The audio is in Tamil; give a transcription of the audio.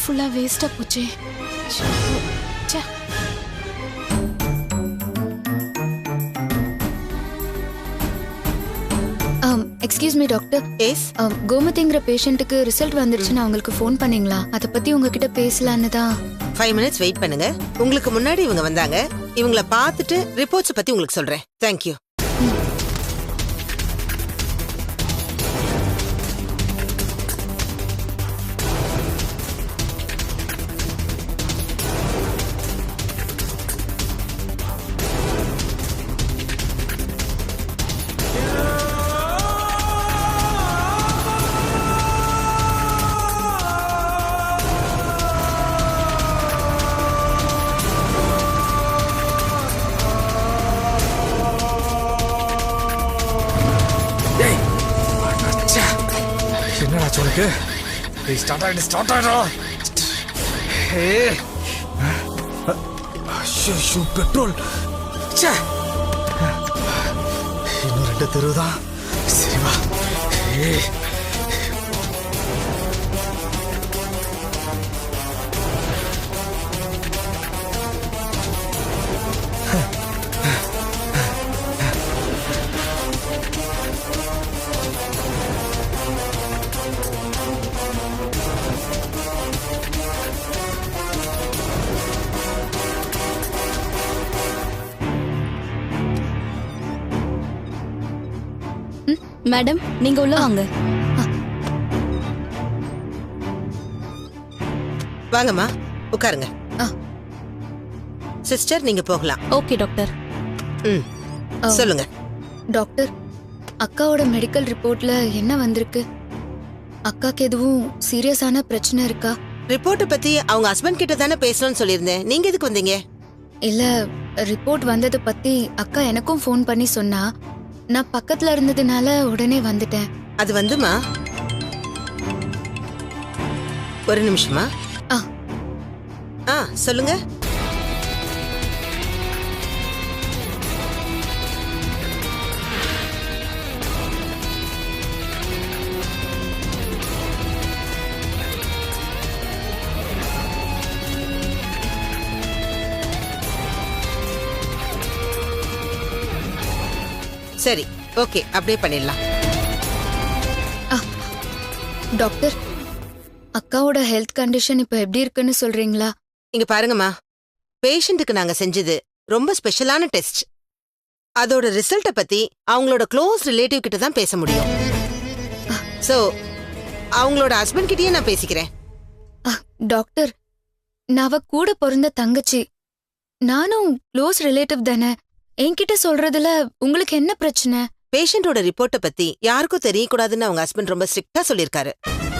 ஃபுல்லா வேஸ்டா போச்சே. ச்சே. Excuse me doctor. எஸ். கோமதிங்கிற பேஷண்ட்டுக்கு ரிசல்ட் வந்துருச்சுன்னு அவங்களுக்கு ஃபோன் பண்ணீங்களா? அதை பத்தி உங்ககிட்ட பேசலான்னு தான். 5 minutes வெயிட் பண்ணுங்க. உங்களுக்கு முன்னாடி இவங்க வந்தாங்க. இவங்கள பார்த்துட்டு ரிப்போர்ட்ஸ் பத்தி உங்களுக்கு சொல்றேன். தேங்க்யூ. என்னடா சொல்லுங்க? ஸ்டார்ட் ஆயிடுறா. பெட்ரோல் இன்னும் 2 தெரு தான். சரி வா. மேடம், நீங்க உள்ள வாங்க. வாங்கம்மா, உட்காருங்க. சிஸ்டர், நீங்க போகலாம். Okay doctor. சொல்லுங்க டாக்டர். அக்காவோட மெடிக்கல் ரிப்போர்ட்ல என்ன வந்திருக்கு? அக்காக்கு எதுவும் சீரியஸான பிரச்சனை இருக்கா? ரிப்போர்ட்டை பத்தி அவங்க ஹஸ்பண்ட் கிட்ட தானே பேசணும்னு சொல்லியிருந்தேன். நீங்க எதுக்கு வந்தீங்க? இல்ல, ரிப்போர்ட் வந்ததை பத்தி அக்கா எனக்கும் ஃபோன் பண்ணி சொன்னா. நான் பக்கத்துல இருந்ததுனால உடனே வந்துட்டேன். அது வந்துமா, ஒரு நிமிஷமா. சொல்லுங்க. சரி, ஓகே, அப்படியே பண்ணிடலாம். டாக்டர், அக்காவோட ஹெல்த் கண்டிஷன் இப்ப எப்படி இருக்குன்னு சொல்றீங்களா? இங்க பாருங்கம்மா, பேஷண்ட்டுக்கு நாங்க செஞ்சது ரொம்ப ஸ்பெஷலான டெஸ்ட். அதோட ரிசல்ட்டை பத்தி அவங்களோட க்ளோஸ் ரிலேட்டிவ் கிட்ட தான் பேச முடியும். சோ அவங்களோட ஹஸ்பண்ட் கிட்டயே நான் பேசிக்கிறேன். டாக்டர், நான் அவ கூட பிறந்த தங்கச்சி. நானும் க்ளோஸ் ரிலேட்டிவ் தானே. என்கிட்ட சொல்றதுல உங்களுக்கு என்ன பிரச்சனை? பேஷண்டோட ரிப்போர்ட்டை பத்தி யாருக்கும் தெரியக்கூடாதுன்னு அவங்க ஹஸ்பண்ட் ரொம்ப ஸ்ட்ரிக்டா சொல்லிருக்காரு.